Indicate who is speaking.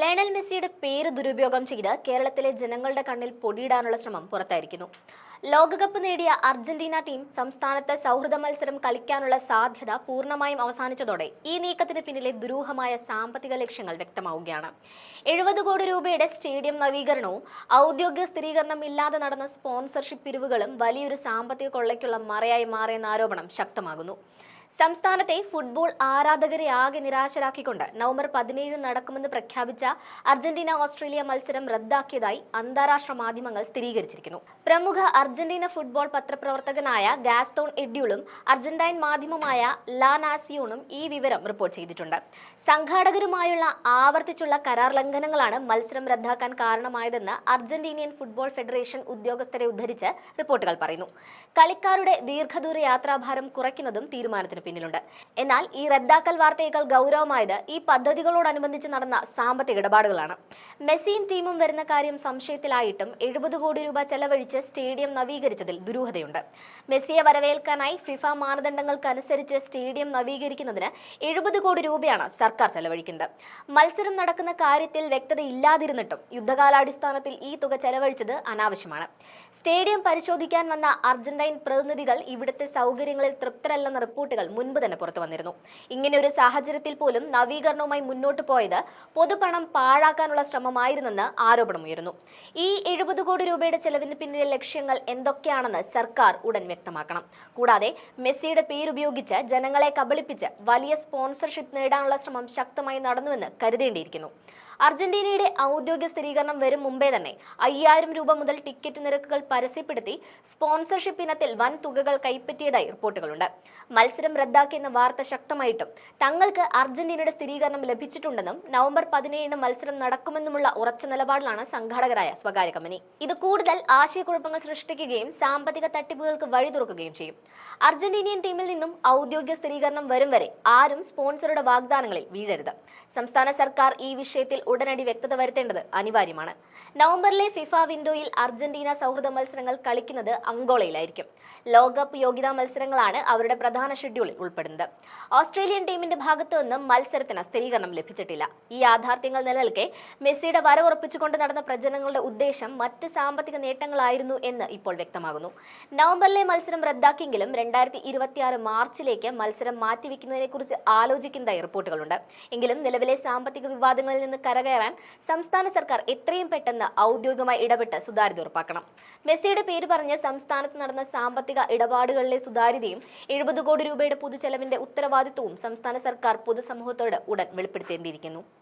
Speaker 1: Lionel മെസ്സിയുടെ പേര് ദുരുപയോഗം ചെയ്ത് കേരളത്തിലെ ജനങ്ങളുടെ കണ്ണിൽ പൊടിയിടാനുള്ള ശ്രമം പുറത്തായിരിക്കുന്നു. ലോകകപ്പ് നേടിയ അർജന്റീന ടീം സംസ്ഥാനത്ത് സൗഹൃദ മത്സരം കളിക്കാനുള്ള സാധ്യത പൂർണ്ണമായും അവസാനിച്ചതോടെ ഈ നീക്കത്തിന് പിന്നിലെ ദുരൂഹമായ സാമ്പത്തിക ലക്ഷ്യങ്ങൾ വ്യക്തമാവുകയാണ്. 70 കോടി രൂപയുടെ സ്റ്റേഡിയം നവീകരണവും ഔദ്യോഗിക സ്ഥിരീകരണം ഇല്ലാതെ നടന്ന സ്പോൺസർഷിപ്പ് പിരിവുകളും വലിയൊരു സാമ്പത്തിക കൊള്ളയ്ക്കുള്ള മറയായി മാറിയെന്ന ആരോപണം ശക്തമാകുന്നു. സംസ്ഥാനത്തെ ഫുട്ബോൾ ആരാധകരെ ആകെ നിരാശരാക്കിക്കൊണ്ട് നവംബർ 17 നടക്കുമെന്ന് പ്രഖ്യാപിച്ച അർജന്റീന ഓസ്ട്രേലിയ മത്സരം റദ്ദാക്കിയതായി അന്താരാഷ്ട്ര മാധ്യമങ്ങൾ സ്ഥിരീകരിച്ചിരിക്കുന്നു. പ്രമുഖ അർജന്റീന ഫുട്ബോൾ പത്രപ്രവർത്തകനായ ഗാസ്തോൺ എഡ്യൂളും അർജന്റൈൻ മാധ്യമമായ ലാ നാസിയോണും ഈ വിവരം റിപ്പോർട്ട് ചെയ്തിട്ടുണ്ട്. സംഘാടകരുമായുള്ള ആവർത്തിച്ചുള്ള കരാർ ലംഘനങ്ങളാണ് മത്സരം റദ്ദാക്കാൻ കാരണമായതെന്ന് അർജന്റീനിയൻ ഫുട്ബോൾ ഫെഡറേഷൻ ഉദ്യോഗസ്ഥരെ ഉദ്ധരിച്ച് റിപ്പോർട്ടുകൾ പറയുന്നു. കളിക്കാരുടെ ദീർഘദൂര യാത്രാഭാരം കുറയ്ക്കുന്നതും തീരുമാനത്തിന് പിന്നിലുണ്ട്. എന്നാൽ ഈ റദ്ദാക്കൽ വാർത്തയേക്കാൾ ഗൗരവമായത് ഈ പദ്ധതികളോടനുബന്ധിച്ച് നടന്ന സാമ്പത്തിക ഇടപാടുകളാണ്. മെസ്സിയും ടീമും വരുന്ന കാര്യം സംശയത്തിലായിട്ടും 70 കോടി രൂപ ചെലവഴിച്ച് സ്റ്റേഡിയം നവീകരിച്ചതിൽ ദുരൂഹതയുണ്ട്. മെസ്സിയെ വരവേൽക്കാനായി ഫിഫ മാനദണ്ഡങ്ങൾക്കനുസരിച്ച് സ്റ്റേഡിയം നവീകരിക്കുന്നതിന് 70 കോടി രൂപയാണ് സർക്കാർ ചെലവഴിക്കുന്നത്. മത്സരം നടക്കുന്ന കാര്യത്തിൽ വ്യക്തതയില്ലാതിരുന്നിട്ടും യുദ്ധകാലാടിസ്ഥാനത്തിൽ ഈ തുക ചെലവഴിച്ചത് അനാവശ്യമാണ്. സ്റ്റേഡിയം പരിശോധിക്കാൻ വന്ന അർജന്റൈൻ പ്രതിനിധികൾ ഇവിടുത്തെ സൗകര്യങ്ങളിൽ തൃപ്തരല്ലെന്ന റിപ്പോർട്ടുകൾ മുൻപ് തന്നെ പുറത്തു വന്നിരുന്നു. ഇങ്ങനെ ഒരു സാഹചര്യത്തിൽ പോലും നവീകരണവുമായി മുന്നോട്ട് പോയത് പൊതുപണം പാഴാക്കാനുള്ള ശ്രമമായിരുന്നെന്ന് ആരോപണമുയരുന്നു. ഈ 70 കോടി രൂപയുടെ ചെലവിന് പിന്നിലെ ലക്ഷ്യങ്ങൾ എന്തൊക്കെയാണെന്ന് സർക്കാർ ഉടൻ വ്യക്തമാക്കണം. കൂടാതെ മെസ്സിയുടെ പേരുപയോഗിച്ച് ജനങ്ങളെ കബളിപ്പിച്ച് വലിയ സ്പോൺസർഷിപ്പ് നേടാനുള്ള ശ്രമം ശക്തമായി നടന്നുവെന്ന് കരുതേണ്ടിയിരിക്കുന്നു. അർജന്റീനയുടെ ഔദ്യോഗിക സ്ഥിരീകരണം വരും മുമ്പേ തന്നെ 5000 രൂപ മുതൽ ടിക്കറ്റ് നിരക്കുകൾ പരസ്യപ്പെടുത്തി സ്പോൺസർഷിപ്പ് ഇനത്തിൽ വൻ തുകകൾ കൈപ്പറ്റിയതായി റിപ്പോർട്ടുകളുണ്ട്. മത്സരം റദ്ദാക്കിയെന്ന വാർത്ത ശക്തമായിട്ടും തങ്ങൾക്ക് അർജന്റീനയുടെ സ്ഥിരീകരണം ലഭിച്ചിട്ടുണ്ടെന്നും നവംബർ 17 മത്സരം നടക്കുമെന്നുമുള്ള ഉറച്ച നിലപാടിലാണ് സംഘാടകരായ സ്വകാര്യ കമ്പനി. ഇത് കൂടുതൽ ആശയക്കുഴപ്പങ്ങൾ സൃഷ്ടിക്കുകയും സാമ്പത്തിക തട്ടിപ്പുകൾക്ക് വഴി തുറക്കുകയും ചെയ്യും. അർജന്റീനിയൻ ടീമിൽ നിന്നും ഔദ്യോഗിക സ്ഥിരീകരണം വരും വരെ ആരും സ്പോൺസറുടെ വാഗ്ദാനങ്ങളിൽ വീഴരുത്. സംസ്ഥാന സർക്കാർ ഈ വിഷയത്തിൽ ഉടനടി വ്യക്തത വരുത്തേണ്ടത് അനിവാര്യമാണ്. നവംബറിലെ ഫിഫ വിൻഡോയിൽ അർജന്റീന സൗഹൃദ മത്സരങ്ങൾ കളിക്കുന്നത് അങ്കോളയിലായിരിക്കും. ലോകകപ്പ് യോഗ്യതാ മത്സരങ്ങളാണ് അവരുടെ പ്രധാന ഷെഡ്യൂളിൽ ഉൾപ്പെടുന്നത്. ഓസ്ട്രേലിയൻ ടീമിന്റെ ഭാഗത്തു നിന്നും മത്സരത്തിന് സ്ഥിരീകരണം ലഭിച്ചിട്ടില്ല. ഈ യാഥാർത്ഥ്യങ്ങൾ നിലനിൽക്കെ മെസ്സിയുടെ വരവുറപ്പിച്ചുകൊണ്ട് നടന്ന പ്രചരണങ്ങളുടെ ഉദ്ദേശം മറ്റ് സാമ്പത്തിക നേട്ടങ്ങളായിരുന്നു എന്ന് ഇപ്പോൾ വ്യക്തമാകുന്നു. നവംബറിലെ മത്സരം റദ്ദാക്കിയെങ്കിലും 2026 മാർച്ചിലേക്ക് മത്സരം മാറ്റിവെക്കുന്നതിനെ കുറിച്ച് ആലോചിക്കുന്നതായി റിപ്പോർട്ടുകളുണ്ട്. എങ്കിലും നിലവിലെ സാമ്പത്തിക വിവാദങ്ങളിൽ നിന്ന് കരകയറാൻ സംസ്ഥാന സർക്കാർ എത്രയും പെട്ടെന്ന് ഔദ്യോഗികമായി ഇടപെട്ട് സുതാര്യത ഉറപ്പാക്കണം. മെസ്സിയുടെ പേര് പറഞ്ഞ് സംസ്ഥാനത്ത് നടന്ന സാമ്പത്തിക ഇടപാടുകളിലെ സുതാര്യതയും 70 കോടി രൂപയുടെ പൊതുചെലവിന്റെ ഉത്തരവാദിത്വവും സംസ്ഥാന സർക്കാർ പൊതുസമൂഹത്തോട് ഉടൻ വെളിപ്പെടുത്തേണ്ടിയിരിക്കുന്നു.